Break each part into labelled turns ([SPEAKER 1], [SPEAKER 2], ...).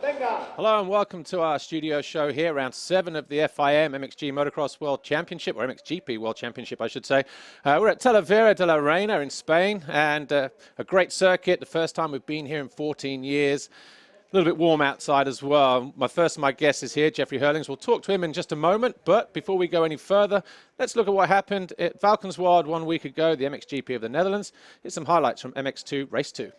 [SPEAKER 1] Hello and welcome to our studio show here, round 7 of the FIM MXG Motocross World Championship, or MXGP World Championship, I should say. We're at Talavera de la Reina in Spain, and a great circuit, the first time we've been here in 14 years. A little bit warm outside as well. My guest is here, Jeffrey Herlings. We'll talk to him in just a moment, but before we go any further, let's look at what happened at Valkenswaard 1 week ago, the MXGP of the Netherlands. Here's some highlights from MX2 Race 2.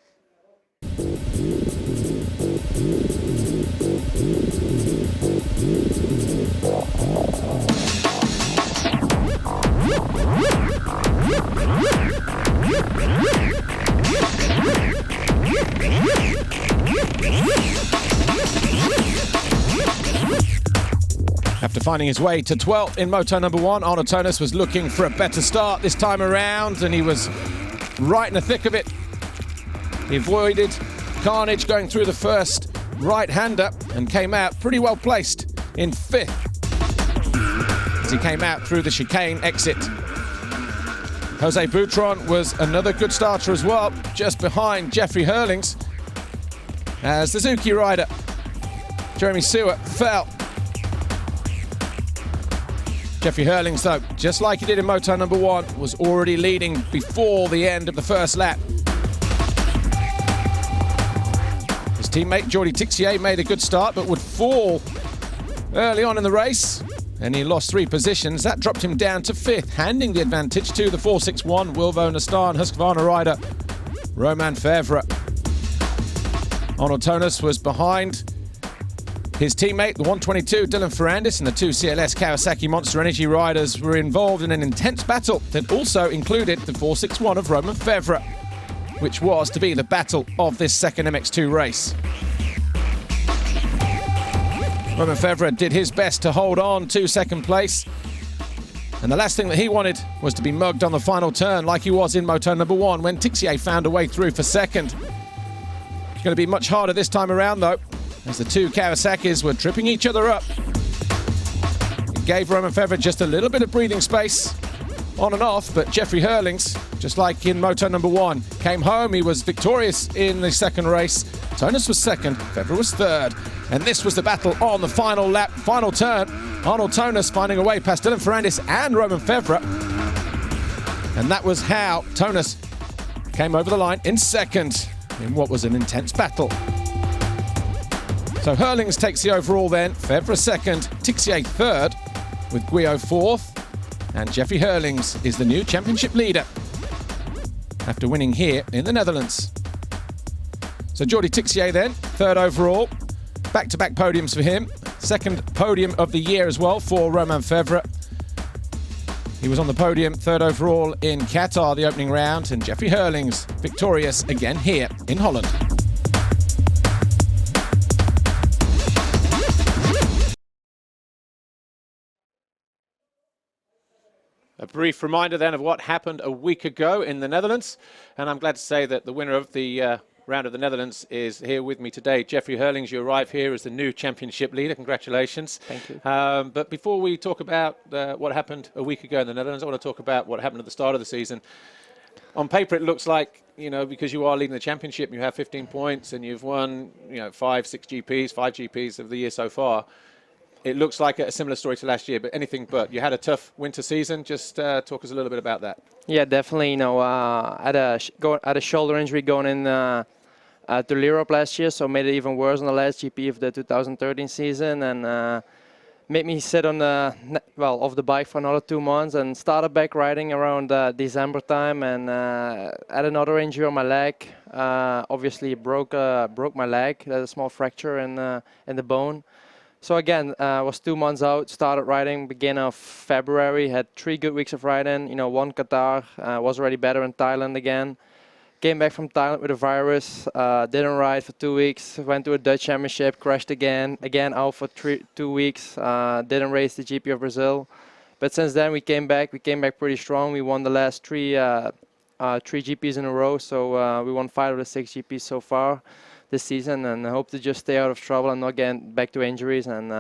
[SPEAKER 1] After finding his way to 12th in Moto number 1, Arno Tonis was looking for a better start this time around, and he was right in the thick of it. He avoided carnage going through the first right-hander and came out pretty well placed in 5th as he came out through the chicane exit. Jose Boutron was another good starter as well, just behind Jeffrey Herlings, as the Suzuki rider Jeremy Stewart fell. Jeffrey Herlings, though, just like he did in Moto number 1, was already leading before the end of the first lap. His teammate Jordi Tixier made a good start, but would fall early on in the race, and he lost 3 positions. That dropped him down to 5th, handing the advantage to the 461 Wilvo Nastan Husqvarna rider Romain Fevre. Arno Tonis was behind his teammate, the 122 Dylan Ferrandis, and the 2 CLS Kawasaki Monster Energy riders were involved in an intense battle that also included the 461 of Romain Fevre, which was to be the battle of this second MX2 race. Romain Fevre did his best to hold on to 2nd place, and the last thing that he wanted was to be mugged on the final turn like he was in Moto number 1 when Tixier found a way through for 2nd. It's going to be much harder this time around, though, as the 2 Kawasaki's were tripping each other up. It gave Romain Fevre just a little bit of breathing space on and off, but Jeffrey Herlings, just like in Moto number 1, came home. He was victorious in the 2nd race. Tonis was 2nd, Fevre was 3rd, and this was the battle on the final lap, final turn. Arno Tonis finding a way past Dylan Ferrandis and Romain Fevre, and that was how Tonis came over the line in 2nd in what was an intense battle. So Herlings takes the overall then, Fevre 2nd, Tixier 3rd, with Guyot 4th, and Jeffrey Herlings is the new championship leader after winning here in the Netherlands. So Jordi Tixier then, 3rd overall, back-to-back podiums for him, 2nd podium of the year as well for Romain Fevre. He was on the podium, 3rd overall in Qatar, the opening round, and Jeffrey Herlings victorious again here in Holland. A brief reminder then of what happened a week ago in the Netherlands, and I'm glad to say that the winner of the round of the Netherlands is here with me today. Jeffrey Herlings, you arrive here as the new championship leader. Congratulations.
[SPEAKER 2] Thank you.
[SPEAKER 1] But before we talk about what happened a week ago in the Netherlands, I want to talk about what happened at the start of the season. On paper, it looks like, you know, because you are leading the championship, you have 15 points and you've won, you know, 5 GPs of the year so far. It looks like a similar story to last year, but anything but. You had a tough winter season. Just talk us a little bit about that.
[SPEAKER 2] Yeah, definitely. You know, I had a shoulder injury going in to Europe last year, so made it even worse on the last GP of the 2013 season, and made me sit on the off the bike for another 2 months, and started back riding around December time, and had another injury on my leg. Obviously, broke my leg. There's a small fracture in the bone. So again, was 2 months out, started riding beginning of February, had 3 good weeks of riding, you know, 1 Qatar, was already better in Thailand again. Came back from Thailand with a virus, didn't ride for 2 weeks, went to a Dutch championship, crashed again out for 2 weeks, didn't race the GP of Brazil. But since then we came back pretty strong. We won the last 3 GPs in a row, so we won 5 of the 6 GPs so far this season, and I hope to just stay out of trouble and not get back to injuries, and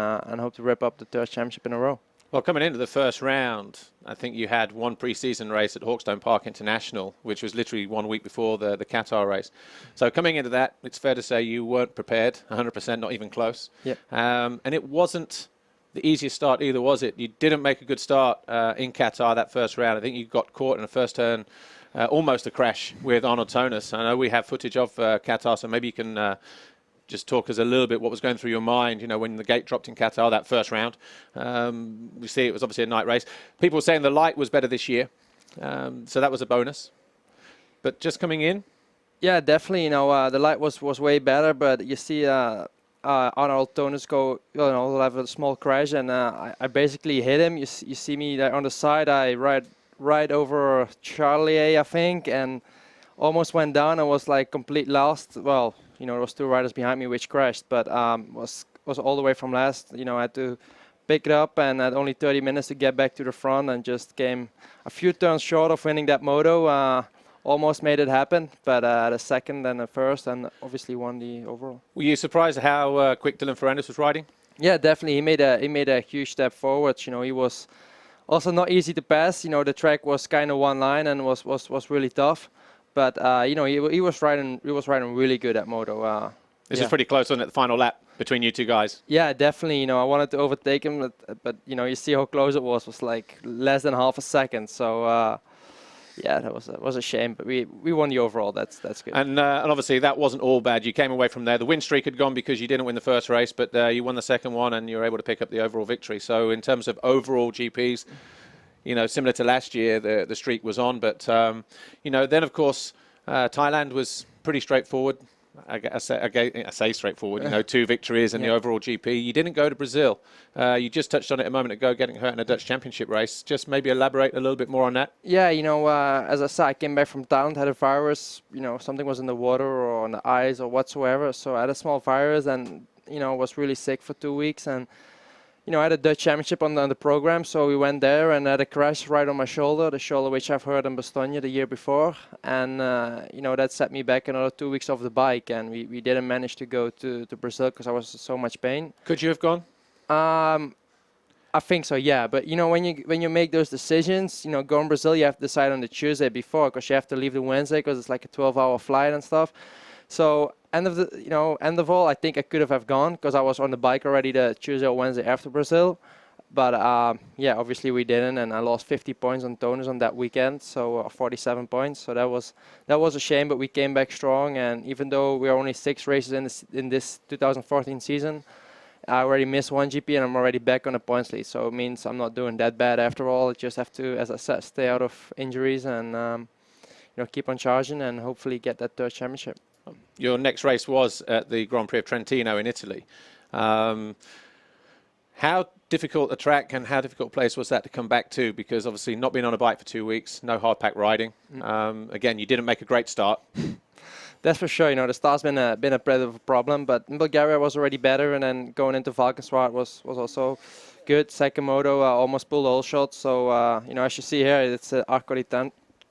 [SPEAKER 2] hope to rip up the 3rd championship in a row.
[SPEAKER 1] Well, coming into the first round, I think you had one pre-season race at Hawkstone Park International, which was literally 1 week before the Qatar race. So coming into that, it's fair to say you weren't prepared, 100%, not even close.
[SPEAKER 2] Yep.
[SPEAKER 1] And it wasn't the easiest start either, was it? You didn't make a good start in Qatar that first round. I think you got caught in the first turn, almost a crash with Arnold Tonis. I know we have footage of Qatar, so maybe you can just talk us a little bit what was going through your mind, you know, when the gate dropped in Qatar that first round. We see it was obviously a night race. People were saying the light was better this year, so that was a bonus. But just coming in?
[SPEAKER 2] Yeah, definitely. You know, the light was way better, but you see Arnold Tonis go, you know, have a small crash, and I basically hit him. You see me there on the side. I ride over Charlie, I think, and almost went down. I was like complete lost. Well, you know, there was 2 riders behind me which crashed, but was all the way from last. You know, I had to pick it up, and had only 30 minutes to get back to the front, and just came a few turns short of winning that moto. Almost made it happen, but the second and the first, and obviously won the overall.
[SPEAKER 1] Were you surprised at how quick Dylan Ferrandis was riding?
[SPEAKER 2] Yeah, definitely. He made a huge step forward. You know, he was also not easy to pass. You know, the track was kind of one line and was really tough. But you know, he was riding really good at moto.
[SPEAKER 1] This is pretty close, wasn't it? The final lap between you two guys.
[SPEAKER 2] Yeah, definitely. You know, I wanted to overtake him, but you know, you see how close it was. It was like less than half a second. So yeah, that was a shame. But we won the overall. That's good.
[SPEAKER 1] And obviously that wasn't all bad. You came away from there. The win streak had gone because you didn't win the first race, but you won the second one and you were able to pick up the overall victory. So in terms of overall GPs, you know, similar to last year, the streak was on. But, you know, then, of course, Thailand was pretty straightforward. I say straightforward, you know, 2 victories in the overall GP. You didn't go to Brazil. You just touched on it a moment ago, getting hurt in a Dutch Championship race. Just maybe elaborate a little bit more on that.
[SPEAKER 2] Yeah, you know, as I said, I came back from Thailand, had a virus. You know, something was in the water or on the eyes or whatsoever. So I had a small virus and, you know, was really sick for 2 weeks. And you know, I had a Dutch Championship on the program, so we went there and had a crash right on my shoulder, the shoulder which I've hurt in Bastogne the year before. And, you know, that set me back another 2 weeks off the bike, and we didn't manage to go to Brazil because I was in so much pain.
[SPEAKER 1] Could you have gone?
[SPEAKER 2] I think so, yeah. But, you know, when you make those decisions, you know, go in Brazil, you have to decide on the Tuesday before because you have to leave the Wednesday because it's like a 12-hour flight and stuff. So end of all, I think I could have gone because I was on the bike already the Tuesday or Wednesday after Brazil. But yeah, obviously we didn't, and I lost 50 points on Tonis on that weekend, so 47 points. So that was a shame, but we came back strong. And even though we are only 6 races in this 2014 season, I already missed 1 GP and I'm already back on the points lead. So it means I'm not doing that bad after all. I just have to, as I said, stay out of injuries and you know, keep on charging and hopefully get that 3rd championship.
[SPEAKER 1] Your next race was at the Grand Prix of Trentino in Italy. How difficult a track and how difficult a place was that to come back to? Because obviously not being on a bike for 2 weeks, no hard pack riding. Again, you didn't make a great start.
[SPEAKER 2] That's for sure. You know, the start's been a bit of a problem, but in Bulgaria was already better, and then going into Valkenswaard was also good. Second moto, almost pulled all shots. So you know, as you see here, it's Arco di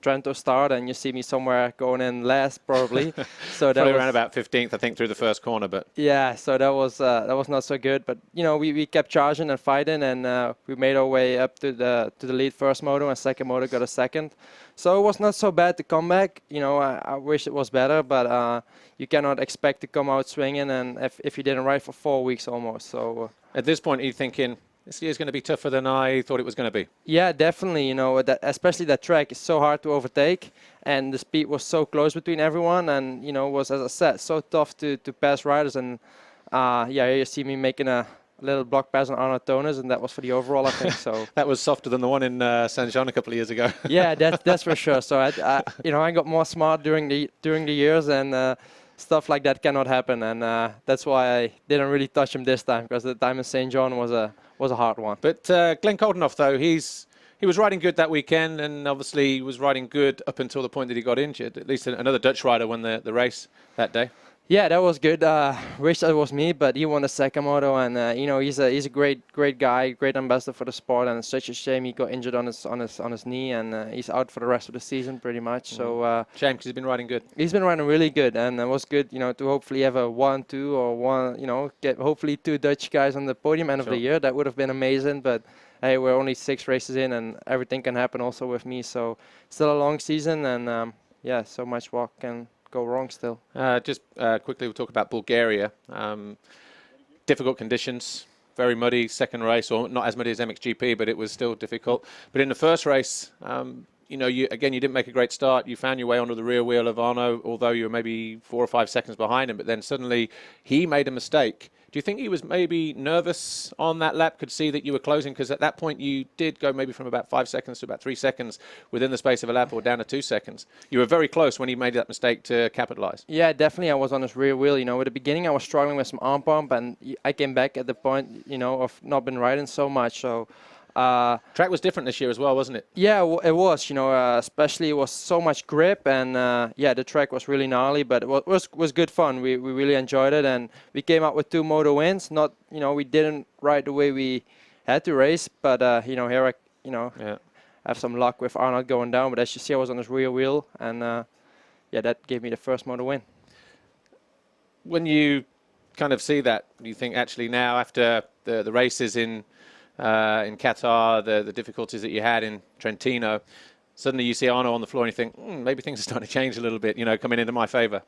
[SPEAKER 2] Trento start, and you see me somewhere going in last probably. So that
[SPEAKER 1] probably
[SPEAKER 2] was
[SPEAKER 1] around about 15th, I think, through the first corner. But
[SPEAKER 2] yeah, so that was not so good. But you know, we kept charging and fighting, and we made our way up to the lead first moto, and second moto got a second. So it was not so bad to come back. You know, I wish it was better, but you cannot expect to come out swinging, and if you didn't ride for 4 weeks almost. So
[SPEAKER 1] at this point, are you thinking, this year's going to be tougher than I thought it was going to be?
[SPEAKER 2] Yeah, definitely. You know, especially that track is so hard to overtake, and the speed was so close between everyone, and you know, was, as I said, so tough to pass riders. And yeah, you see me making a little block pass on Arnold Tonis, and that was for the overall, I think. So
[SPEAKER 1] that was softer than the one in Saint-Jean a couple of years ago.
[SPEAKER 2] Yeah, that's for sure. So you know, I got more smart during the years, and stuff like that cannot happen, and that's why I didn't really touch him this time, because the time in St. John was a hard one.
[SPEAKER 1] But Glenn Koldenoff, though, he was riding good that weekend, and obviously he was riding good up until the point that he got injured. At least another Dutch rider won the race that day.
[SPEAKER 2] Yeah, that was good. Wish that was me, but he won the second moto, and you know, he's a great guy, great ambassador for the sport, and it's such a shame he got injured on his knee, and he's out for the rest of the season pretty much. So
[SPEAKER 1] shame, because he's been riding good.
[SPEAKER 2] he's been riding really good, and it was good, you know, to hopefully have a 1, 2, or 1, you know, get hopefully 2 Dutch guys on the podium end of the year. That would have been amazing, but hey, we're only 6 races in, and everything can happen also with me. So still a long season, and yeah, so much what can go wrong still.
[SPEAKER 1] Just quickly, we'll talk about Bulgaria. Difficult conditions, very muddy second race, or not as muddy as MXGP, but it was still difficult. But in the first race, you know, you didn't make a great start. You found your way onto the rear wheel of Arno, although you were maybe 4 or 5 seconds behind him. But then suddenly he made a mistake. Do you think he was maybe nervous on that lap, could see that you were closing? Because at that point you did go maybe from about 5 seconds to about 3 seconds within the space of a lap, or down to 2 seconds. You were very close when he made that mistake to capitalize.
[SPEAKER 2] Yeah, definitely I was on his rear wheel. You know, at the beginning I was struggling with some arm pump, and I came back at the point, you know, of not been riding so much. So
[SPEAKER 1] track was different this year as well, wasn't it?
[SPEAKER 2] Yeah, it was. You know, especially it was so much grip, and yeah, the track was really gnarly, but it was good fun. We really enjoyed it, and we came out with 2 moto wins. Not, you know, we didn't ride the way we had to race, but you know, here I have some luck with Arnold going down. But as you see, I was on his rear wheel, and yeah, that gave me the first moto win.
[SPEAKER 1] When you kind of see that, do you think actually now, after the races in Qatar, the difficulties that you had in Trentino, suddenly you see Arno on the floor and you think, maybe things are starting to change a little bit, you know, coming into my favor?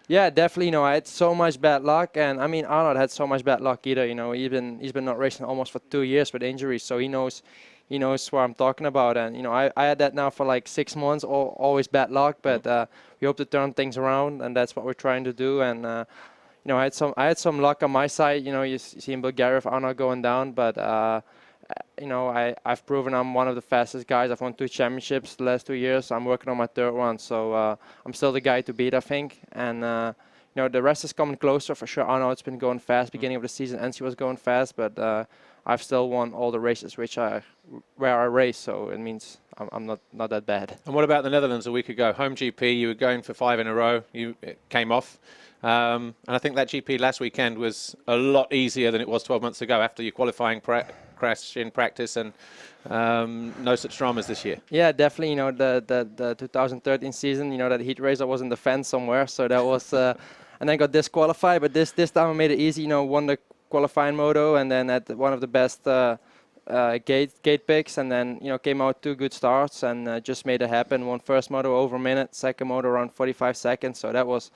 [SPEAKER 2] Yeah, definitely. You know, I had so much bad luck, and I mean, Arnold had so much bad luck either. You know, he's been not racing almost for 2 years with injuries, so he knows what I'm talking about. And you know, I had that now for like 6 months, always bad luck, but we hope to turn things around, and that's what we're trying to do. And you know, I had some luck on my side. You know, you see in Bulgaria with Arnold going down, but you know, I've proven I'm one of the fastest guys. I've won 2 championships the last 2 years. I'm working on my 3rd one, so I'm still the guy to beat, I think. And you know, the rest is coming closer for sure. Arnold's been going fast beginning of the season, and she was going fast, but I've still won all the races where I race, so it means I'm not that bad.
[SPEAKER 1] And what about the Netherlands a week ago? Home GP, you were going for 5 in a row. It came off. And I think that GP last weekend was a lot easier than it was 12 months ago after your qualifying crash in practice, and no such dramas this year.
[SPEAKER 2] Yeah, definitely. You know, the 2013 season, you know, that heat race, I was in the fence somewhere, so that was, and then got disqualified. But this time I made it easy. You know, won the qualifying moto, and then at one of the best gate picks, and then, you know, came out 2 good starts, and just made it happen. Won first moto over a minute, second moto around 45 seconds. So that was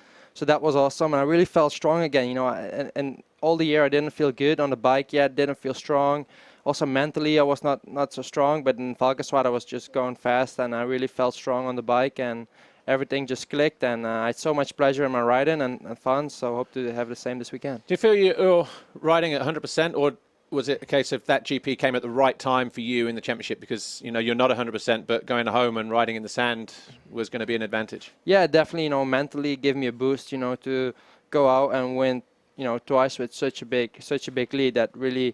[SPEAKER 2] awesome, and I really felt strong again. You know, and all the year I didn't feel good on the bike yet, didn't feel strong. Also mentally I was not so strong, but in Valkenswaard I was just going fast, and I really felt strong on the bike, and everything just clicked, and I had so much pleasure in my riding and fun, so hope to have the same this weekend.
[SPEAKER 1] Do you feel you're riding at 100%, or was it a case of that GP came at the right time for you in the championship, because, you know, you're not 100%, but going home and riding in the sand was going to be an advantage? Yeah,
[SPEAKER 2] definitely. You know, mentally gave me a boost, you know, to go out and win, you know, twice with such a big lead. That really,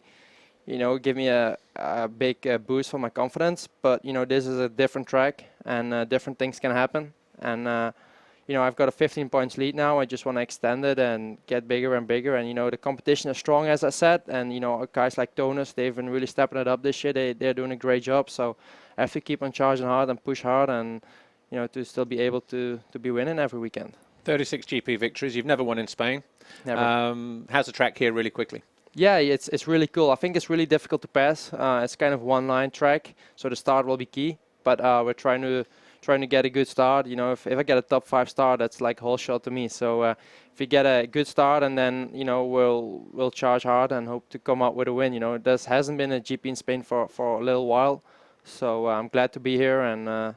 [SPEAKER 2] you know, give me a big boost for my confidence. But, you know, this is a different track, and different things can happen. And you know, I've got a 15 points lead now. I just want to extend it and get bigger and bigger. And, you know, the competition is strong, as I said. And, you know, guys like Tonus, they've been really stepping it up this year. They're doing a great job. So I have to keep on charging hard and push hard, and, you know, to still be able to be winning every weekend.
[SPEAKER 1] 36 GP victories. You've never won in Spain.
[SPEAKER 2] Never.
[SPEAKER 1] How's the track here, really quickly?
[SPEAKER 2] Yeah, it's really cool. I think it's really difficult to pass. It's kind of one-line track, so the start will be key. But we're trying to get a good start. You know, if I get a top 5 start, that's like a whole shot to me. So if we get a good start, and then, you know, we'll charge hard and hope to come out with a win. You know, there hasn't been a GP in Spain for a little while, so I'm glad to be here, and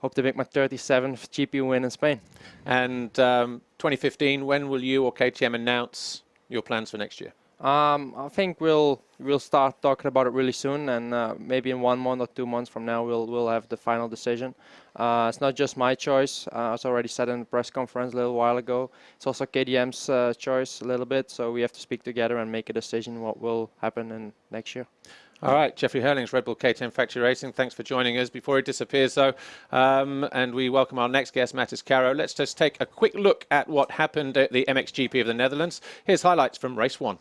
[SPEAKER 2] hope to make my 37th GP win in Spain.
[SPEAKER 1] And 2015, when will you or KTM announce your plans for next year?
[SPEAKER 2] I think we'll start talking about it really soon, and maybe in 1 month or 2 months from now we'll have the final decision. It's not just my choice. I was already said in the press conference a little while ago. It's also KTM's choice a little bit, so we have to speak together and make a decision what will happen in next year.
[SPEAKER 1] All right, Jeffrey Herlings, Red Bull KTM Factory Racing, thanks for joining us. Before he disappears, though, and we welcome our next guest, Matiss Karro, let's just take a quick look at what happened at the MXGP of the Netherlands. Here's highlights from race 1.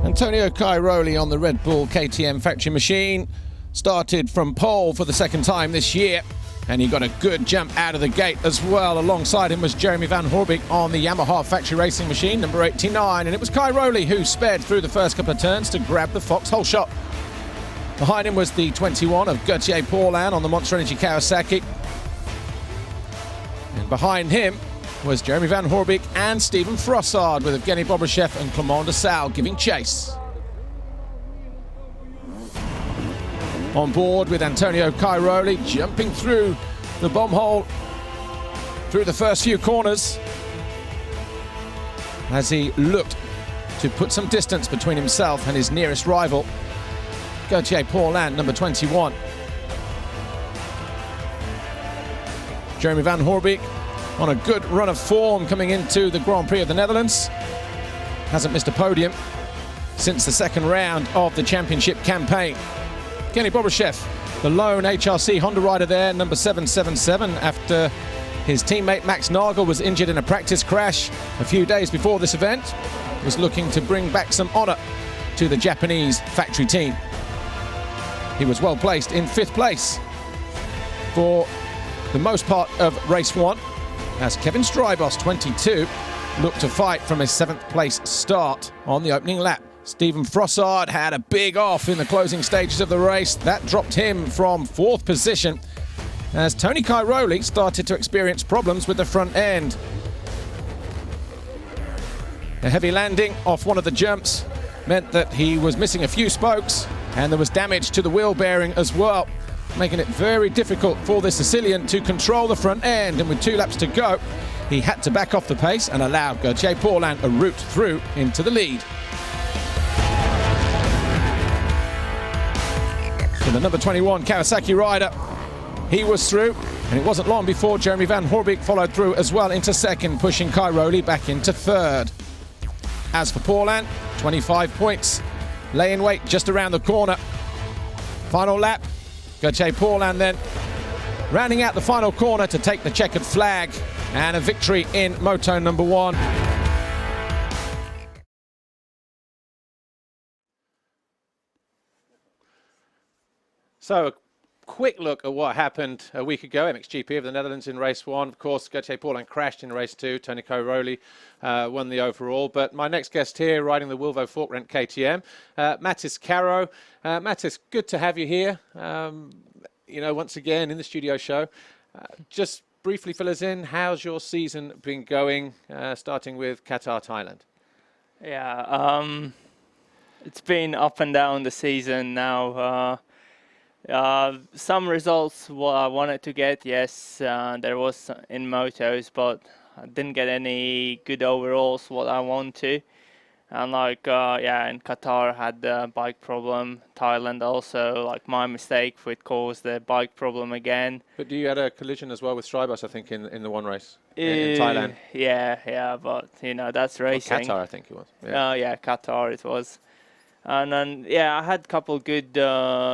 [SPEAKER 1] Antonio Cairoli on the Red Bull KTM factory machine started from pole for the second time this year, and he got a good jump out of the gate as well. Alongside him was Jeremy van Hoorbeek on the Yamaha factory racing machine, number 89, and it was Cairoli who sped through the first couple of turns to grab the foxhole shot. Behind him was the 21 of Gauthier Paulin on the Monster Energy Kawasaki, and behind him was Jeremy van Hoorbeek and Steven Frossard, with Evgeny Bobryshev and Clement de Salle giving chase. On board with Antonio Cairoli, jumping through the bomb hole through the first few corners as he looked to put some distance between himself and his nearest rival, Gauthier Paulin, number 21. Jeremy van Hoorbeek on a good run of form coming into the Grand Prix of the Netherlands. Hasn't missed a podium since the second round of the championship campaign. Evgeny Bobryshev, the lone HRC Honda rider there, number 777, after his teammate Max Nagel was injured in a practice crash a few days before this event, was looking to bring back some honor to the Japanese factory team. He was well placed in 5th place for the most part of race 1, as Kevin Strybos, 22, looked to fight from his 7th place start on the opening lap. Steven Frossard had a big off in the closing stages of the race. That dropped him from 4th position as Tony Cairoli started to experience problems with the front end. A heavy landing off one of the jumps meant that he was missing a few spokes, and there was damage to the wheel bearing as well, making it very difficult for the Sicilian to control the front end. And with 2 laps to go, he had to back off the pace and allow Gauthier Paulin a route through into the lead. So the number 21 Kawasaki rider, he was through, and it wasn't long before Jeremy van Hoorbeek followed through as well into 2nd, pushing Cairoli back into 3rd. As for Paulin, 25 points, lay in wait just around the corner. Final lap, Gauthier Paulin then rounding out the final corner to take the checkered flag, and a victory in Moto number 1. So a quick look at what happened a week ago, MXGP of the Netherlands in race 1. Of course, Gauthier Paulin crashed in race 2. Tony Cairoli won the overall. But my next guest here, riding the Wilvo Forkrent KTM, Matiss Karro. Matiss, good to have you here. You know, once again in the studio show. Just briefly fill us in. How's your season been going, starting with Qatar, Thailand?
[SPEAKER 3] Yeah, it's been up and down the season now. Some results what I wanted to get, yes, there was in motos, but I didn't get any good overalls what I want to. And like, yeah, in Qatar I had the bike problem. Thailand also, like my mistake, which caused the bike problem again.
[SPEAKER 1] But you had a collision as well with Strybos, I think, in the one race in Thailand.
[SPEAKER 3] Yeah, but you know, that's racing.
[SPEAKER 1] Or Qatar, I think it was.
[SPEAKER 3] Yeah, Qatar it was. And then, yeah, I had a couple good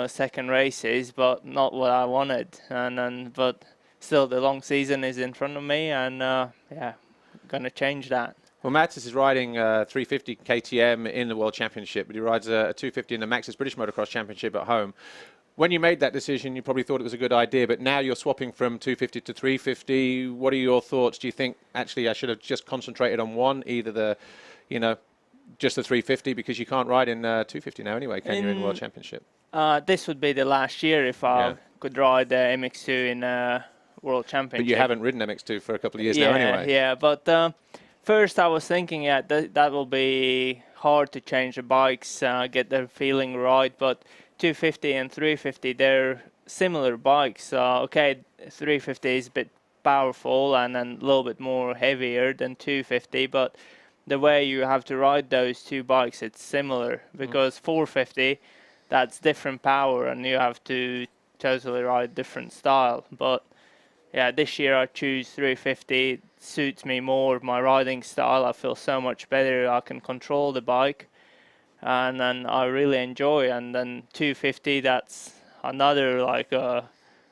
[SPEAKER 3] second races, but not what I wanted. But still, the long season is in front of me, and yeah, gonna change that.
[SPEAKER 1] Well, Matiss is riding 350 KTM in the World Championship, but he rides a 250 in the Maxxis British Motocross Championship at home. When you made that decision, you probably thought it was a good idea, but now you're swapping from 250 to 350. What are your thoughts? Do you think, actually, I should have just concentrated on one, either the, you know, just the 350, because you can't ride in 250 now anyway, can you, in World Championship?
[SPEAKER 3] This would be the last year if I could ride the MX2 in World Championship.
[SPEAKER 1] But you haven't ridden MX2 for a couple of years now anyway.
[SPEAKER 3] Yeah, but first I was thinking, yeah, that will be hard to change the bikes, get the feeling right, but 250 and 350, they're similar bikes. Okay, 350 is a bit powerful and then a little bit more heavier than 250, but the way you have to ride those two bikes, it's similar, because 450, that's different power, and you have to totally ride different style. But yeah, this year I choose 350. It suits me more, my riding style. I feel so much better. I can control the bike, and then I really enjoy. And then 250, that's another like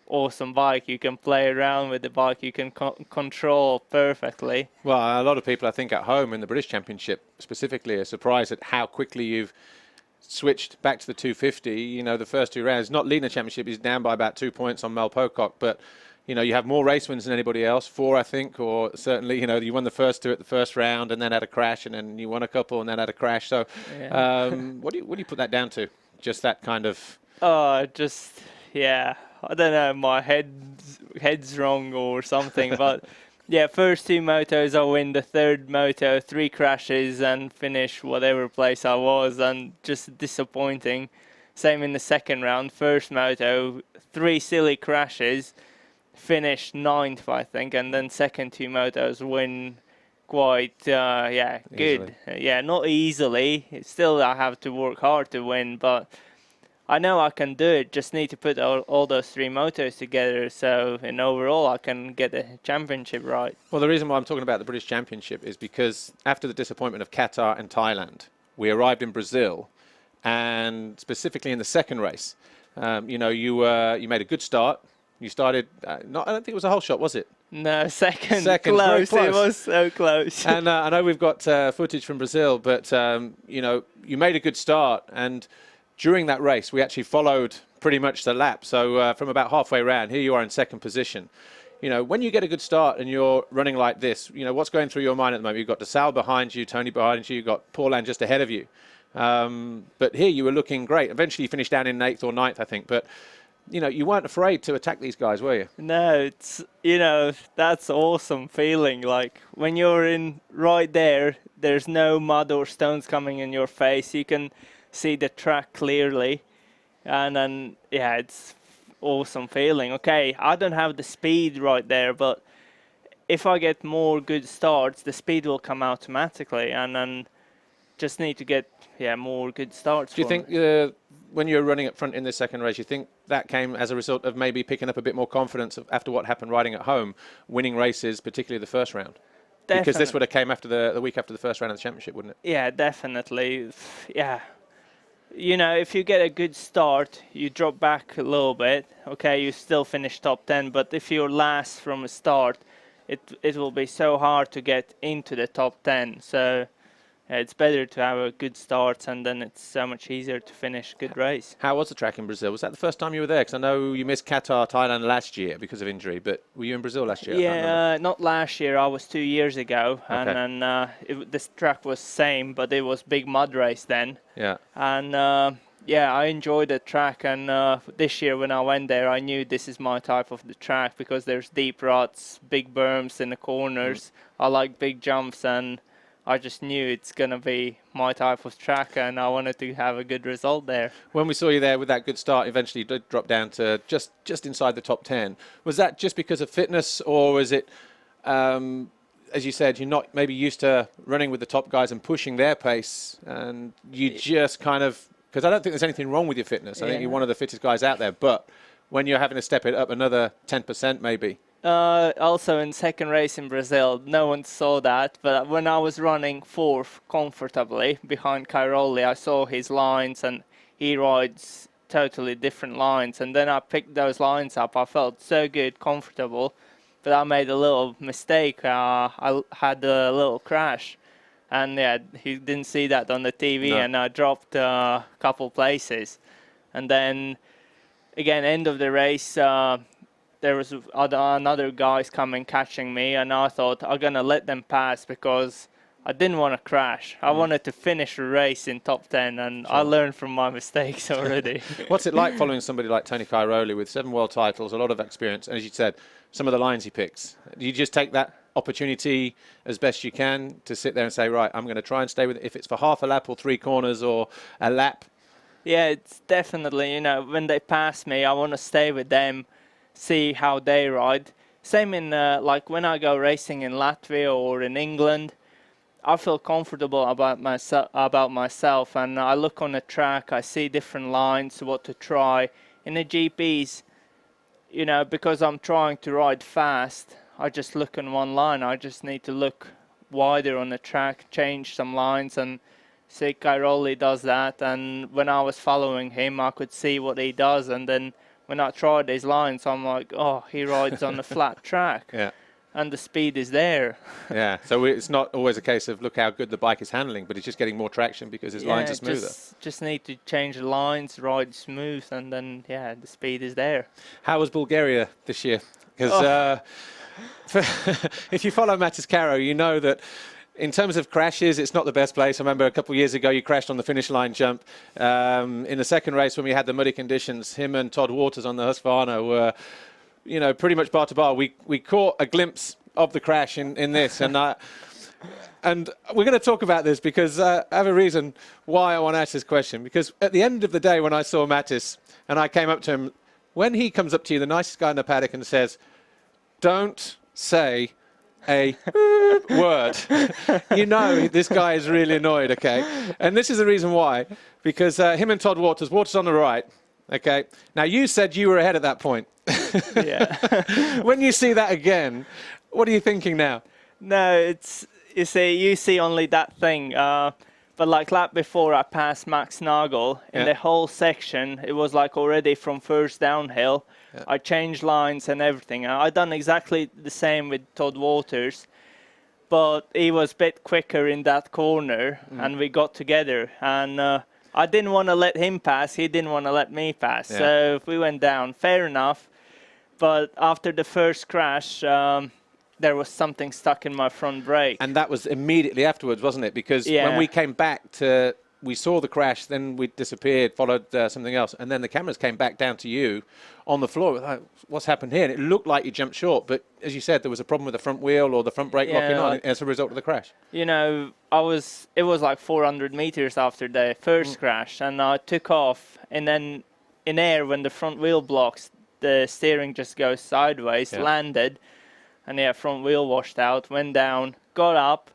[SPEAKER 3] awesome bike. You can play around with the bike. You can control perfectly.
[SPEAKER 1] Well, a lot of people, I think, at home in the British Championship specifically are surprised at how quickly you've switched back to the 250. You know, the first 2 rounds, not leading the championship, he's down by about 2 points on Mel Pocock, but you know, you have more race wins than anybody else, 4, I think, or certainly, you know, you won the first 2 at the first round and then had a crash, and then you won a couple and then had a crash. So
[SPEAKER 3] Yeah.
[SPEAKER 1] what do you put that down to? Just that kind of...
[SPEAKER 3] Just, yeah, I don't know, my head's wrong or something, but yeah, first 2 motos I win, the third moto 3 crashes and finish whatever place I was, and just disappointing. Same in the second round, first moto 3 silly crashes, finished 9th I think, and then second 2 motos win quite yeah, good. Yeah, not easily, still I have to work hard to win, but I know I can do it, just need to put all those 3 motos together, so in overall I can get the championship right.
[SPEAKER 1] Well, the reason why I'm talking about the British Championship is because after the disappointment of Qatar and Thailand, we arrived in Brazil, and specifically in the second race, you know, you made a good start. You started, I don't think it was a whole shot, was it?
[SPEAKER 3] No, second
[SPEAKER 1] close.
[SPEAKER 3] close. It was so close.
[SPEAKER 1] And I know we've got footage from Brazil, but, you know, you made a good start, and during that race, we actually followed pretty much the lap. So from about halfway around, here you are in second position. You know, when you get a good start and you're running like this, you know, what's going through your mind at the moment? You've got DeSalle behind you, Tony behind you, you've got Paulin just ahead of you. But here you were looking great. Eventually you finished down in 8th or 9th, I think. But, you know, you weren't afraid to attack these guys, were you?
[SPEAKER 3] No, it's, you know, that's awesome feeling. Like when you're in right there, there's no mud or stones coming in your face. You can see the track clearly, and then yeah, it's awesome feeling. Okay, I don't have the speed right there, but if I get more good starts, the speed will come automatically, and then just need to get more good starts.
[SPEAKER 1] Do you think when you were running up front in this second race, you think that came as a result of maybe picking up a bit more confidence after what happened riding at home, winning races, particularly the first round? Definitely. Because this would have came after the week after the first round of the championship, wouldn't it?
[SPEAKER 3] Yeah, definitely. Yeah. You know, if you get a good start, you drop back a little bit. Okay, you still finish top 10, but if you're last from the start, it will be so hard to get into the top 10. So it's better to have a good start, and then it's so much easier to finish a good race.
[SPEAKER 1] How was the track in Brazil? Was that the first time you were there? Because I know you missed Qatar, Thailand last year because of injury, but were you in Brazil last year?
[SPEAKER 3] Yeah, not last year. I was 2 years ago, okay. And then this track was same, but it was big mud race then.
[SPEAKER 1] Yeah.
[SPEAKER 3] And yeah, I enjoyed the track, and this year when I went there, I knew this is my type of the track because there's deep ruts, big berms in the corners. I like big jumps, and I just knew it's going to be my type of track, and I wanted to have a good result there.
[SPEAKER 1] When we saw you there with that good start, eventually you did drop down to just inside the top 10. Was that just because of fitness, or was it, as you said, you're not maybe used to running with the top guys and pushing their pace, and you just kind of, because I don't think there's anything wrong with your fitness. I think you're one of the fittest guys out there, but when you're having to step it up another 10% maybe.
[SPEAKER 3] Also in second race in Brazil, no one saw that, but when I was running 4th comfortably behind Cairoli, I saw his lines, and he rides totally different lines, and then I picked those lines up. I felt so good, comfortable, but I made a little mistake. I had a little crash, and yeah, he didn't see that on the TV, and I dropped a couple places. And then again, end of the race, there was another guys coming catching me, and I thought I'm gonna let them pass because I didn't want to crash. I wanted to finish the race in top 10, and I learned from my mistakes already.
[SPEAKER 1] What's it like following somebody like Tony Cairoli with 7 world titles, a lot of experience, and as you said, some of the lines he picks? Do you just take that opportunity as best you can to sit there and say, right, I'm going to try and stay with it, if it's for half a lap or 3 corners or a lap?
[SPEAKER 3] Yeah, it's definitely, you know, when they pass me, I want to stay with them, see how they ride. Same in like when I go racing in Latvia or in England, I feel comfortable about myself, and I look on the track, I see different lines, what to try. In the GPs, you know, because I'm trying to ride fast, I just look on one line. I just need to look wider on the track, change some lines, and see Karro does that. And when I was following him, I could see what he does, and then when I tried his lines, I'm like, oh, he rides on a flat track.
[SPEAKER 1] Yeah.
[SPEAKER 3] And the speed is there.
[SPEAKER 1] Yeah, so it's not always a case of look how good the bike is handling, but it's just getting more traction because his lines are smoother.
[SPEAKER 3] Just need to change the lines, ride smooth, and then, yeah, the speed is there.
[SPEAKER 1] How was Bulgaria this year? Because if you follow Matiss Karro, you know that in terms of crashes, it's not the best place. I remember a couple of years ago, you crashed on the finish line jump. In the second race, when we had the muddy conditions, him and Todd Waters on the Husqvarna were, you know, pretty much bar to bar. We caught a glimpse of the crash in this, and we're going to talk about this because I have a reason why I want to ask this question. Because at the end of the day, when I saw Matiss and I came up to him, when he comes up to you, the nicest guy in the paddock, and says, "Don't say a word," you know this guy is really annoyed. Okay, and this is the reason why, because him and Todd Waters on the right. Okay, now you said you were ahead at that point.
[SPEAKER 3] Yeah.
[SPEAKER 1] When you see that again, what are you thinking now?
[SPEAKER 3] No, it's, you see only that thing. But like lap before, I passed Max Nagel in the whole section. It was like already from first downhill. Yeah. I changed lines and everything. I done exactly the same with Todd Waters, but he was a bit quicker in that corner, and we got together. And I didn't want to let him pass. He didn't want to let me pass. Yeah. So we went down. Fair enough. But after the first crash, there was something stuck in my front brake.
[SPEAKER 1] And that was immediately afterwards, wasn't it? Because when we came back we saw the crash, then we disappeared, followed something else. And then the cameras came back down to you on the floor. Like, what's happened here? And it looked like you jumped short. But as you said, there was a problem with the front wheel or the front brake locking on as a result of the crash.
[SPEAKER 3] You know, it was like 400 meters after the first crash. And I took off. And then in air, when the front wheel blocks, the steering just goes sideways, landed. And front wheel washed out, went down, got up,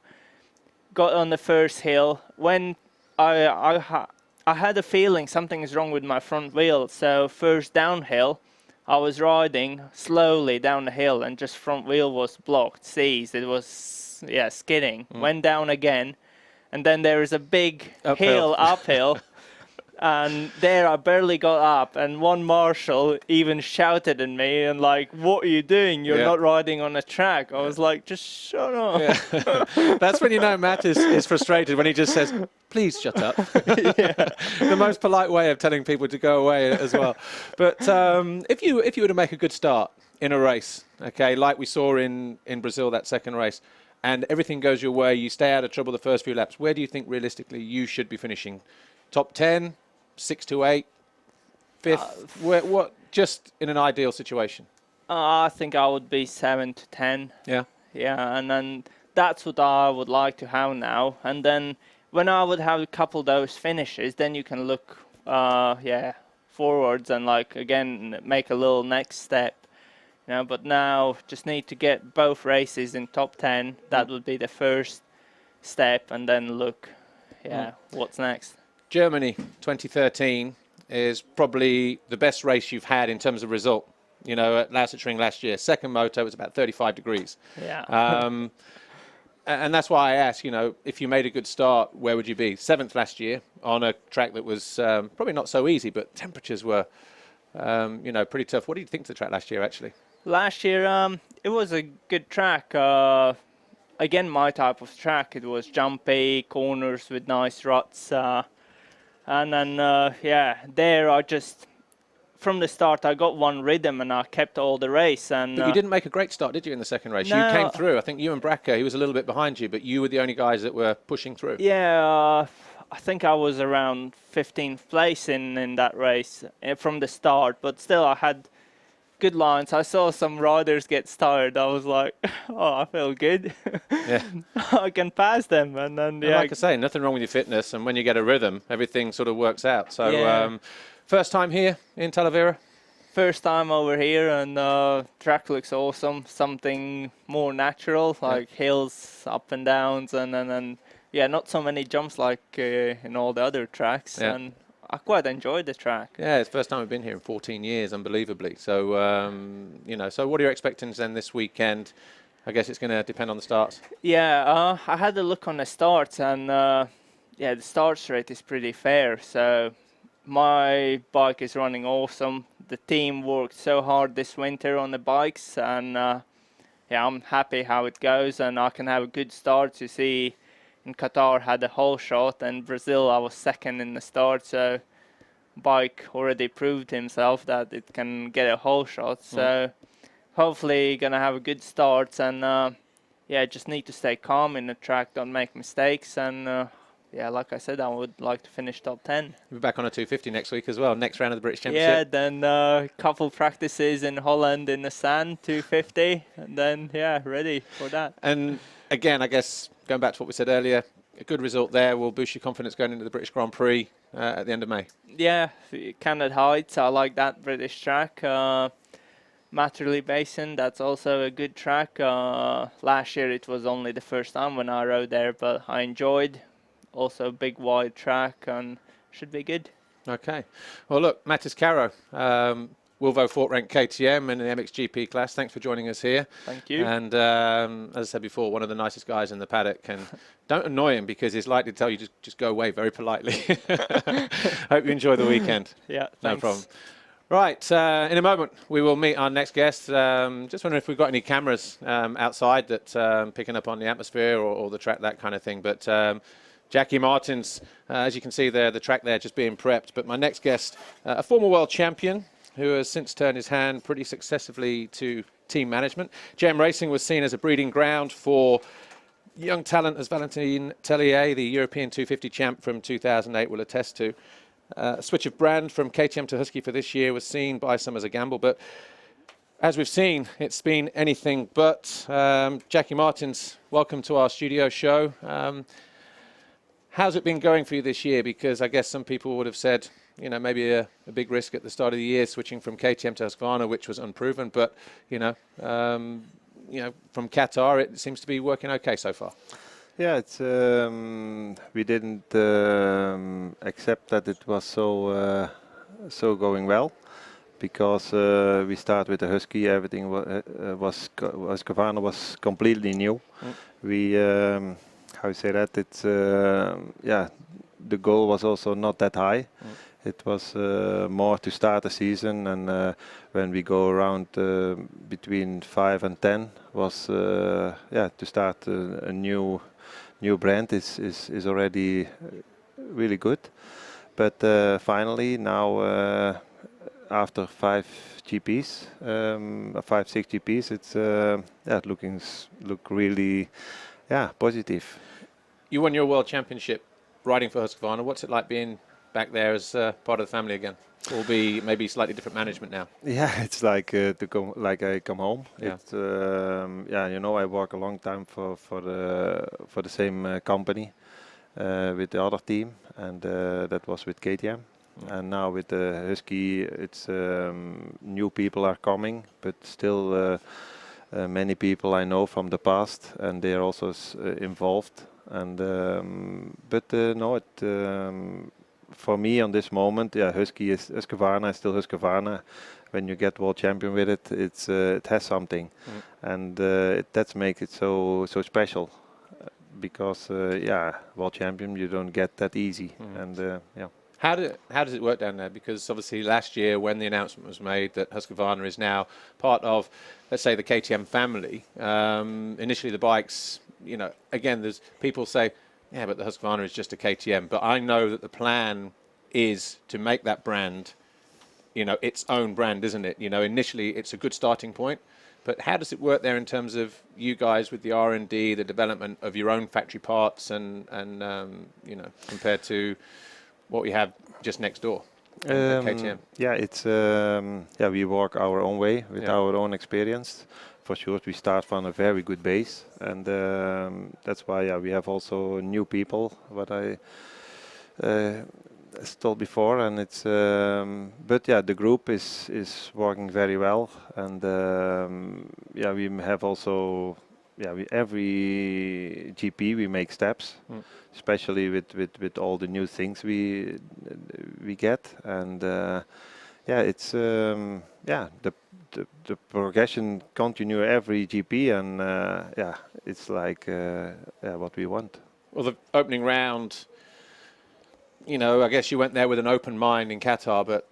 [SPEAKER 3] got on the first hill. When I had a feeling something is wrong with my front wheel. So first downhill, I was riding slowly down the hill and just front wheel was blocked, seized. It was, skidding. Went down again. And then there is a big uphill. And there I barely got up, and one marshal even shouted at me and like, "What are you doing? You're not riding on a track." I was like, "Just shut up."
[SPEAKER 1] Yeah. That's when you know Matiss is frustrated, when he just says, "Please shut up." The most polite way of telling people to go away as well. But if you were to make a good start in a race, okay, like we saw in Brazil, that second race, and everything goes your way, you stay out of trouble the first few laps, where do you think realistically you should be finishing? Top 10? 6 to 8, 5th, what? Just in an ideal situation.
[SPEAKER 3] I think I would be 7 to 10.
[SPEAKER 1] Yeah.
[SPEAKER 3] Yeah, and then that's what I would like to have now. And then when I would have a couple of those finishes, then you can look, forwards and like again make a little next step. You know, but now just need to get both races in top 10. That would be the first step, and then look, what's next.
[SPEAKER 1] Germany 2013 is probably the best race you've had in terms of result. You know, at Lausitzring last year, second moto was about 35 degrees.
[SPEAKER 3] Yeah.
[SPEAKER 1] And that's why I ask, you know, if you made a good start, where would you be? 7th last year on a track that was probably not so easy, but temperatures were, pretty tough. What do you think of the track last year, actually?
[SPEAKER 3] Last year, it was a good track. Again, my type of track. It was jumpy, corners with nice ruts. And then, there I just, from the start, I got one rhythm and I kept all the race. And
[SPEAKER 1] but you didn't make a great start, did you, in the second race? No. You came through. I think you and Bracker, he was a little bit behind you, but you were the only guys that were pushing through.
[SPEAKER 3] Yeah, I think I was around 15th place in that race from the start, but still I had good lines. I saw some riders get tired. I was like, oh, I feel good.
[SPEAKER 1] Yeah.
[SPEAKER 3] I can pass them. And then,
[SPEAKER 1] like I say, nothing wrong with your fitness. And when you get a rhythm, everything sort of works out. So first time here in Talavera?
[SPEAKER 3] first time over here, and track looks awesome. Something more natural, like hills, up and downs, and yeah, not so many jumps like in all the other tracks.
[SPEAKER 1] Yeah.
[SPEAKER 3] And I quite enjoyed the track.
[SPEAKER 1] Yeah, it's the first time we've been here in 14 years, unbelievably. So, you know, so what are your expectations then this weekend? I guess it's going to depend on the starts.
[SPEAKER 3] Yeah, I had a look on the starts, and yeah, the start rate is pretty fair. So my bike is running awesome. The team worked so hard this winter on the bikes, and yeah, I'm happy how it goes, and I can have a good start. You see, in Qatar had a whole shot, and Brazil I was second in the start, so bike already proved himself that it can get a whole shot. So hopefully gonna have a good start, and yeah, just need to stay calm in the track, don't make mistakes, and yeah, like I said, I would like to finish top 10.
[SPEAKER 1] You'll be back on a 250 next week as well, next round of the British
[SPEAKER 3] Yeah,
[SPEAKER 1] Championship.
[SPEAKER 3] then a couple practices in Holland in the sand, 250, and then, yeah, ready for that.
[SPEAKER 1] And again, I guess, going back to what we said earlier, a good result there will boost your confidence going into the British Grand Prix at the end of May.
[SPEAKER 3] Yeah, Canada Heights, I like that British track. Matterley Basin, that's also a good track. Last year it was only the first time when I rode there, but I enjoyed. Also big wide track, and should be good.
[SPEAKER 1] Okay. Well, look, Matiss Karro, Wilvo Fort Rank KTM in the MXGP class. Thanks for joining us here.
[SPEAKER 3] Thank you.
[SPEAKER 1] And as I said before, one of the nicest guys in the paddock. And don't annoy him because he's likely to tell you just go away very politely. Hope you enjoy the weekend.
[SPEAKER 3] Yeah,
[SPEAKER 1] no
[SPEAKER 3] thanks.
[SPEAKER 1] problem. Right, in a moment we will meet our next guest. Just wondering if we've got any cameras outside that picking up on the atmosphere or the track, that kind of thing. But Jackie Martins, as you can see there, the track there just being prepped. But my next guest, a former world champion who has since turned his hand pretty successfully to team management. GM Racing was seen as a breeding ground for young talent, as Valentin Tellier, the European 250 champ from 2008, will attest to. A switch of brand from KTM to Husky for this year was seen by some as a gamble, but as we've seen, it's been anything but. Jackie Martins, welcome to our studio show. How's it been going for you this year? Because I guess some people would have said, you know, maybe a big risk at the start of the year switching from KTM to Husqvarna, which was unproven, but from Qatar, it seems to be working okay so far.
[SPEAKER 4] Yeah, it's we didn't accept that it was so going well, because we start with the Husky. Everything Husqvarna was completely new. We how you say that? It's the goal was also not that high. It was more to start the season, and when we go around between 5 and 10 was to start a new brand is already really good. But finally now after 5 GPs, 5-6 GPs, it's look really positive.
[SPEAKER 1] You won your world championship riding for Husqvarna. What's it like being back there as part of the family again? Will be maybe slightly different management now.
[SPEAKER 4] Yeah, it's like I come home.
[SPEAKER 1] Yeah.
[SPEAKER 4] It's I work a long time for the same company with the other team, and that was with KTM. And now with the Husky, it's new people are coming, but still many people I know from the past, and they are also involved. And for me on this moment, Husky is Husqvarna, still Husqvarna. When you get world champion with it, it has something, and that makes it so special. Because world champion you don't get that easy, and
[SPEAKER 1] How does it work down there? Because obviously last year when the announcement was made that Husqvarna is now part of, let's say, the KTM family, initially the bikes, again, there's people say, yeah, but the Husqvarna is just a KTM. But I know that the plan is to make that brand, its own brand, isn't it? Initially it's a good starting point. But how does it work there in terms of you guys with the R&D, the development of your own factory parts, and compared to what we have just next door, KTM?
[SPEAKER 4] Yeah, it's we work our own way with our own experience. For sure, we start from a very good base, and that's why we have also new people. What I as told before, and it's but yeah, the group is working very well, and yeah, we have also every GP we make steps, especially with all the new things we get, and yeah, it's the progression continue every GP, and yeah, it's like yeah, what we want.
[SPEAKER 1] Well, the opening round, you know, I guess you went there with an open mind in Qatar, but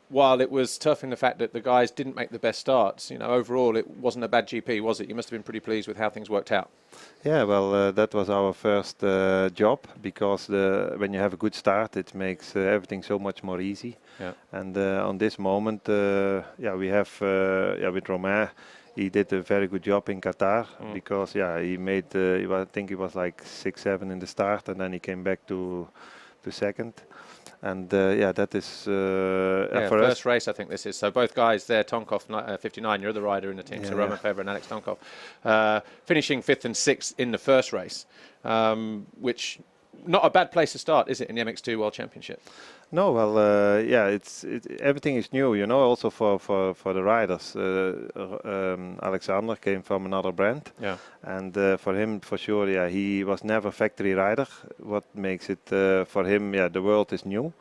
[SPEAKER 1] while it was tough in the fact that the guys didn't make the best starts, you know, overall it wasn't a bad GP, was it? You must have been pretty pleased with how things worked out.
[SPEAKER 4] Yeah, well, that was our first job, because when you have a good start, it makes everything so much more easy.
[SPEAKER 1] Yeah.
[SPEAKER 4] And on this moment, yeah, we have with Romain, he did a very good job in Qatar, because yeah, he made I think he was like 6-7 in the start, and then he came back to second. And yeah, that is
[SPEAKER 1] yeah,
[SPEAKER 4] for
[SPEAKER 1] first
[SPEAKER 4] us.
[SPEAKER 1] race, I think this is. So both guys there, Tonkov 59, you're the rider in the team,
[SPEAKER 4] Yeah,
[SPEAKER 1] so Roman Febvre and Alex Tonkov, finishing 5th and 6th in the first race, which not a bad place to start, is it, in the MX2 World Championship?
[SPEAKER 4] No, well, yeah, everything is new, you know, also for the riders. Alexander came from another brand,
[SPEAKER 1] Yeah.
[SPEAKER 4] and for him, for sure, yeah, he was never factory rider. What makes it for him, yeah, the world is new,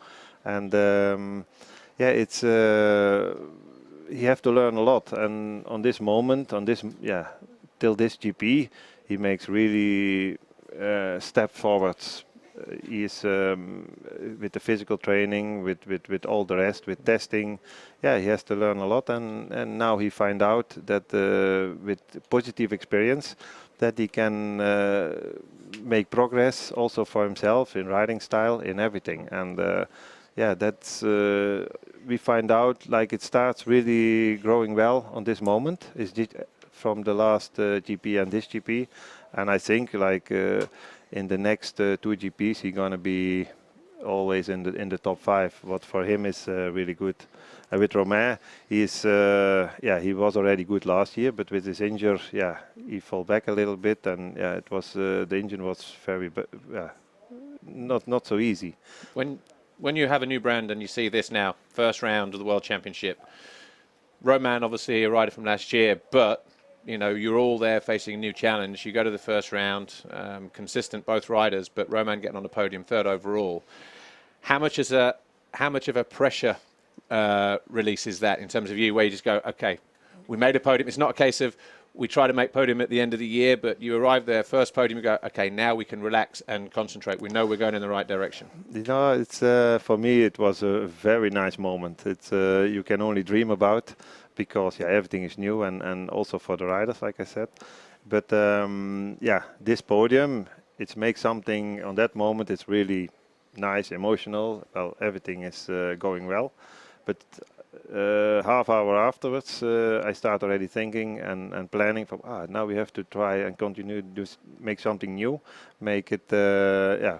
[SPEAKER 4] and yeah, it's he have to learn a lot. And on this moment, till this GP, he makes really step forwards. He is with the physical training, with all the rest, with testing. Yeah, he has to learn a lot, and now he find out that with positive experience, that he can make progress also for himself in riding style, in everything. And yeah, that's we find out like it starts really growing well on this moment. Is from the last GP and this GP, and I think like. In the next 2 GPs, he's gonna be always in the top 5. What for him is really good. And with Romain, he's yeah, he was already good last year, but with his injury, yeah, he fell back a little bit, and yeah, it was the engine was very not so easy.
[SPEAKER 1] When you have a new brand and you see this now, first round of the World Championship, Romain obviously a rider from last year, but you know, you're all there facing a new challenge. You go to the first round, consistent both riders, but Romain getting on the podium, 3rd overall. How much of a pressure release is that in terms of you, where you just go, okay, we made a podium. It's not a case of we try to make podium at the end of the year, but you arrive there, first podium, you go, okay, now we can relax and concentrate. We know we're going in the right direction.
[SPEAKER 4] You know, it's for me, it was a very nice moment. It's you can only dream about. Because yeah, everything is new, and also for the riders, like I said. But yeah, this podium, it makes something on that moment. It's really nice, emotional. Well, everything is going well. But half hour afterwards, I start already thinking and planning for. Now we have to try and continue to make something new. Make it. Yeah,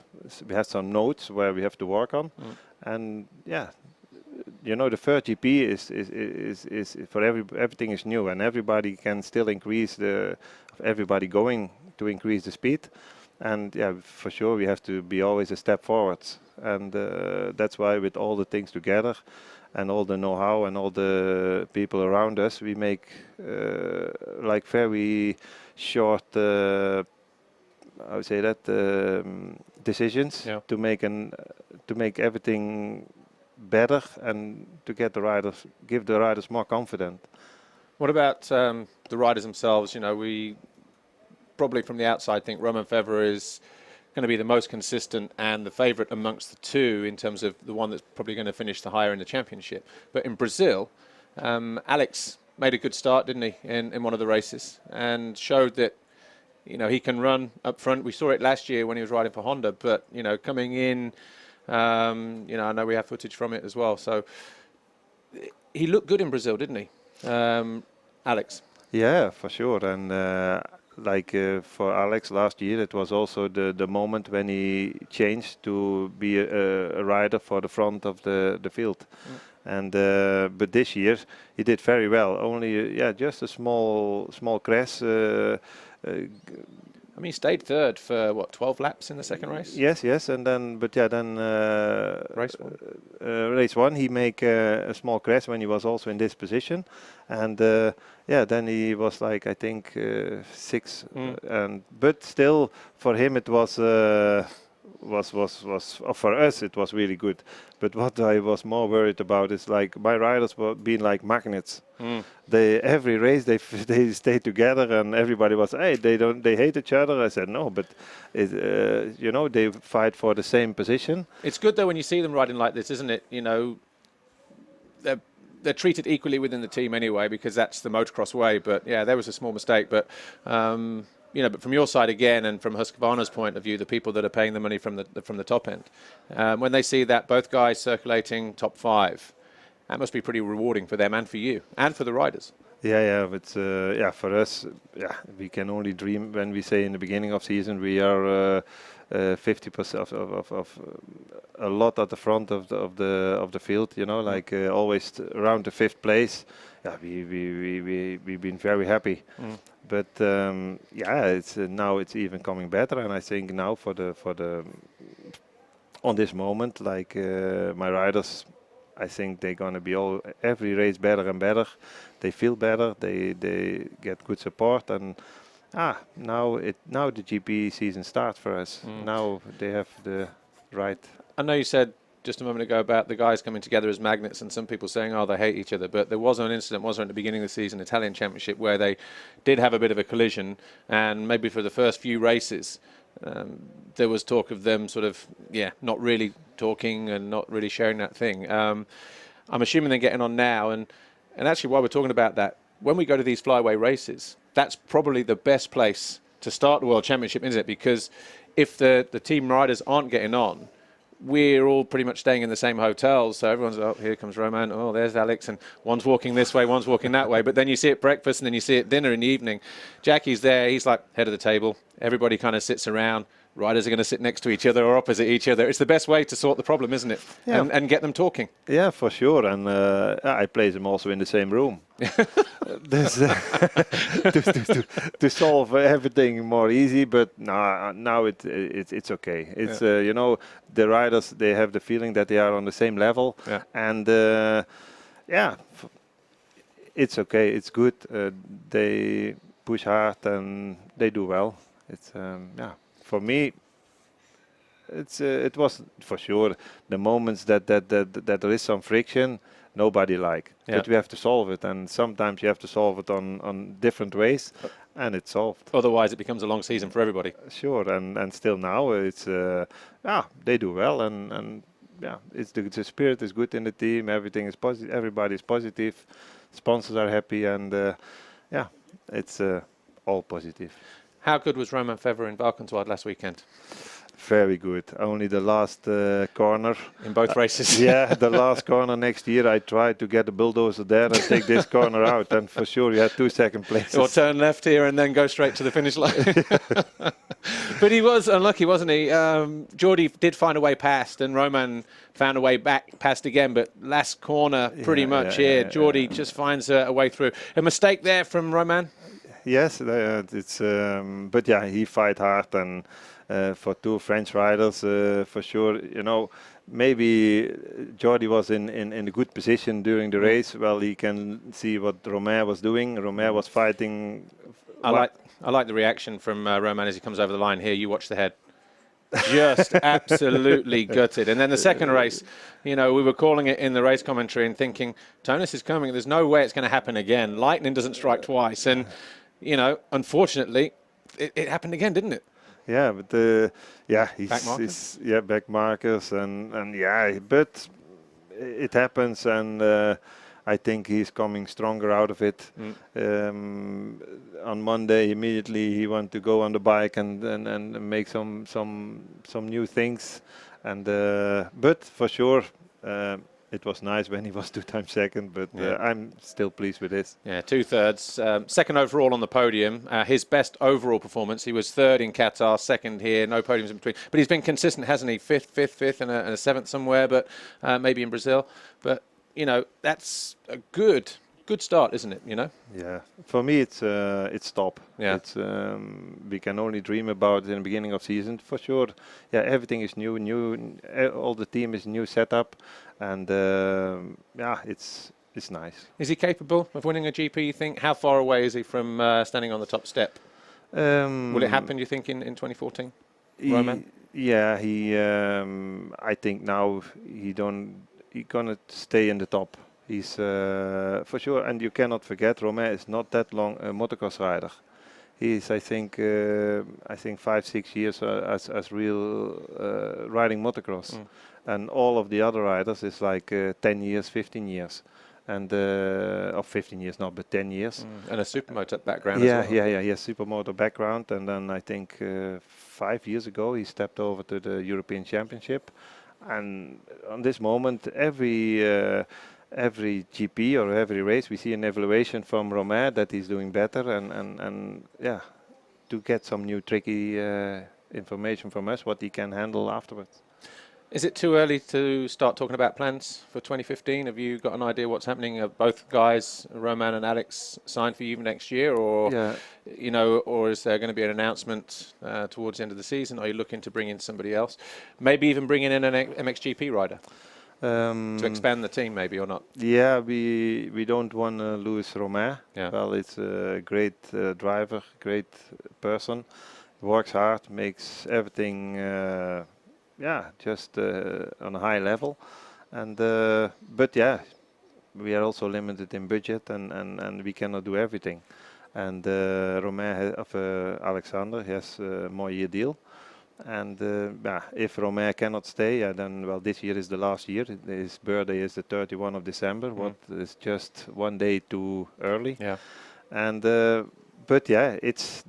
[SPEAKER 4] we have some notes where we have to work on, and yeah. You know, the first GP is for everything is new, and everybody can still increase everybody going to increase the speed, and yeah, for sure we have to be always a step forwards, and that's why with all the things together, and all the know-how and all the people around us, we make like very short, I would say that decisions to make everything better and to give the riders more confidence.
[SPEAKER 1] What about the riders themselves? You know, we probably from the outside think Roman Febvre is going to be the most consistent and the favourite amongst the two in terms of the one that's probably going to finish the higher in the championship. But in Brazil, Alex made a good start, didn't he, in one of the races, and showed that, you know, he can run up front. We saw it last year when he was riding for Honda, but, you know, coming in, you know, I know we have footage from it as well. So he looked good in Brazil, didn't he, Alex?
[SPEAKER 4] Yeah, for sure. And like for Alex last year, it was also the moment when he changed to be a rider for the front of the field. And but this year he did very well. Only just a small crash.
[SPEAKER 1] I mean, he stayed third for, what, 12 laps in the second race?
[SPEAKER 4] Yes, and then, but yeah, then
[SPEAKER 1] Race one.
[SPEAKER 4] race one, he make a small crash when he was also in this position, and yeah, then he was like, I think, 6, and but still for him it was for us it was really good. But what I was more worried about is like my riders were being like magnets. They every race they stay together, and everybody was, hey, they hate each other. I said no, but you know, they fight for the same position.
[SPEAKER 1] It's good though when you see them riding like this, isn't it? You know, they're treated equally within the team anyway, because that's the motocross way. But yeah, there was a small mistake, but. You know, but from your side again, and from Husqvarna's point of view, the people that are paying the money from the top end, when they see that both guys circulating top 5, that must be pretty rewarding for them and for you and for the riders.
[SPEAKER 4] Yeah, but yeah, for us, yeah, we can only dream when we say in the beginning of season we are 50% of a lot at the front of the field. You know, like always around the 5th place. Yeah, we've been very happy. But yeah, it's now it's even coming better, and I think now for the on this moment, like my riders, I think they're gonna be every race better and better. They feel better. They get good support, and now the GP season starts for us. Now they have the right.
[SPEAKER 1] I know you said just a moment ago about the guys coming together as magnets, and some people saying, oh, they hate each other. But there was an incident, wasn't there, at the beginning of the season, Italian Championship, where they did have a bit of a collision, and maybe for the first few races, there was talk of them sort of, not really talking and not really sharing that thing. I'm assuming they're getting on now, and actually while we're talking about that, when we go to these flyaway races, that's probably the best place to start the World Championship, isn't it? Because if the team riders aren't getting on, we're all pretty much staying in the same hotels, so everyone's, oh, here comes Roman, oh, there's Alex, and one's walking this way, one's walking that way. But then you see it at breakfast, and then you see it at dinner in the evening. Jackie's there, he's like head of the table. Everybody kind of sits around. Riders are going to sit next to each other or opposite each other. It's the best way to sort the problem, isn't it?
[SPEAKER 4] Yeah.
[SPEAKER 1] And get them talking.
[SPEAKER 4] Yeah, for sure. And I place them also in the same room. This, to solve everything more easy, but now it's okay. It's you know, the riders, they have the feeling that they are on the same level, and yeah, it's okay. It's good. They push hard and they do well. It's yeah. For me, it was for sure the moments that there is some friction. Nobody like, but we have to solve it, and sometimes you have to solve it on different ways, and it's solved.
[SPEAKER 1] Otherwise, it becomes a long season for everybody.
[SPEAKER 4] Sure, and still now it's they do well, and yeah, it's the spirit is good in the team. Everything is positive. Everybody is positive. Sponsors are happy, and yeah, it's all positive.
[SPEAKER 1] How good was Roman Febvre in Valkenswaard last weekend?
[SPEAKER 4] Very good. Only the last corner.
[SPEAKER 1] In both races?
[SPEAKER 4] Yeah, the last corner next year I tried to get the bulldozer there and take this corner out, and for sure you had 2 second places.
[SPEAKER 1] Or turn left here and then go straight to the finish line. But he was unlucky, wasn't he? Geordie did find a way past, and Roman found a way back past again, but last corner pretty much here. Geordie just finds a way through. A mistake there from Roman?
[SPEAKER 4] Yes, it's but yeah, he fight hard, and for 2 French riders, for sure, you know, maybe Geordie was in a good position during the race. Well, he can see what Romain was doing. Romain was fighting.
[SPEAKER 1] I like the reaction from Roman as he comes over the line here. You watch the head. Just absolutely gutted. And then the second race, you know, we were calling it in the race commentary and thinking, Tonus is coming. There's no way it's going to happen again. Lightning doesn't strike twice. And, you know, unfortunately, it happened again, didn't it?
[SPEAKER 4] Yeah, but yeah,
[SPEAKER 1] he's
[SPEAKER 4] back markers, and yeah, but it happens, and I think he's coming stronger out of it. On Monday, immediately he wanted to go on the bike and make some new things, and but for sure. It was nice when he was 2 times second, but I'm still pleased with this. Yeah,
[SPEAKER 1] 2/3. Second overall on the podium. His best overall performance. He was 3rd in Qatar, 2nd here, no podiums in between. But he's been consistent, hasn't he? 5th, and a 7th somewhere, but maybe in Brazil. But, you know, that's a good good start, isn't it? You know.
[SPEAKER 4] Yeah, for me it's top.
[SPEAKER 1] Yeah.
[SPEAKER 4] It's we can only dream about it in the beginning of season for sure. Yeah, everything is new. All the team is new setup, and yeah, it's nice.
[SPEAKER 1] Is he capable of winning a GP? You think? How far away is he from standing on the top step? Will it happen? You think in 2014? Roman?
[SPEAKER 4] Yeah, I think now he gonna stay in the top. He's for sure, and you cannot forget Romain is not that long a motocross rider. He's I think 5-6 years as real riding motocross, and all of the other riders is like 10 years, 15 years, and or 15 years not, but 10 years.
[SPEAKER 1] And a supermoto background.
[SPEAKER 4] Yeah,
[SPEAKER 1] as well.
[SPEAKER 4] yeah, supermoto background, and then I think 5 years ago he stepped over to the European Championship, and on this moment every GP or every race we see an evaluation from Romain that he's doing better, and yeah, to get some new tricky information from us what he can handle afterwards.
[SPEAKER 1] Is it too early to start talking about plans for 2015? Have you got an idea what's happening? Are both guys, Roman and Alex, signed for you next year, or you know, or is there going to be an announcement towards the end of the season? Are you looking to bring in somebody else, maybe even bringing in an MXGP rider to expand the team, maybe, or not?
[SPEAKER 4] Yeah, we don't want to lose Romain.
[SPEAKER 1] Yeah.
[SPEAKER 4] Well, it's a great driver, great person, works hard, makes everything. Yeah, just on a high level, and but yeah, we are also limited in budget, and we cannot do everything. And Romain Alexander has a more year deal, and yeah, if Romain cannot stay, then well, this year is the last year. His birthday is the 31 of December. What is just one day too early.
[SPEAKER 1] Yeah,
[SPEAKER 4] and but yeah, it's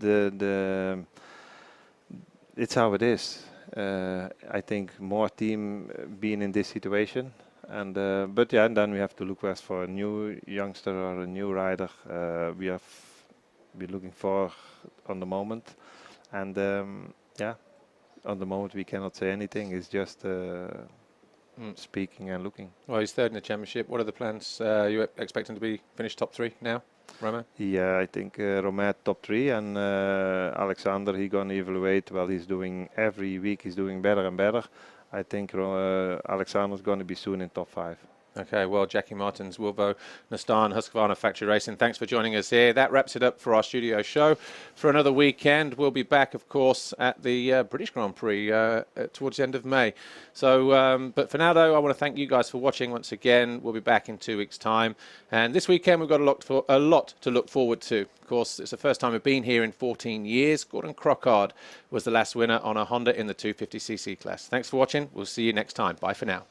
[SPEAKER 4] it's how it is. I think more team being in this situation, and but yeah, and then we have to look west for a new youngster or a new rider. We're looking for on the moment, and yeah, on the moment we cannot say anything. It's just speaking and looking.
[SPEAKER 1] Well, he's third in the championship. What are the plans? You expecting to be finished top 3 now, Romain?
[SPEAKER 4] Yeah, I think Romain top 3, and Alexander he gonna evaluate. Well, he's doing every week. He's doing better and better. I think Alexander's gonna be soon in top 5.
[SPEAKER 1] Okay, well, Jackie Martins, Wilbo Nastan, Husqvarna Factory Racing, thanks for joining us here. That wraps it up for our studio show for another weekend. We'll be back, of course, at the British Grand Prix towards the end of May. So, but for now, though, I want to thank you guys for watching once again. We'll be back in 2 weeks' time. And this weekend, we've got a lot to look forward to. Of course, it's the first time we've been here in 14 years. Gordon Crockard was the last winner on a Honda in the 250cc class. Thanks for watching. We'll see you next time. Bye for now.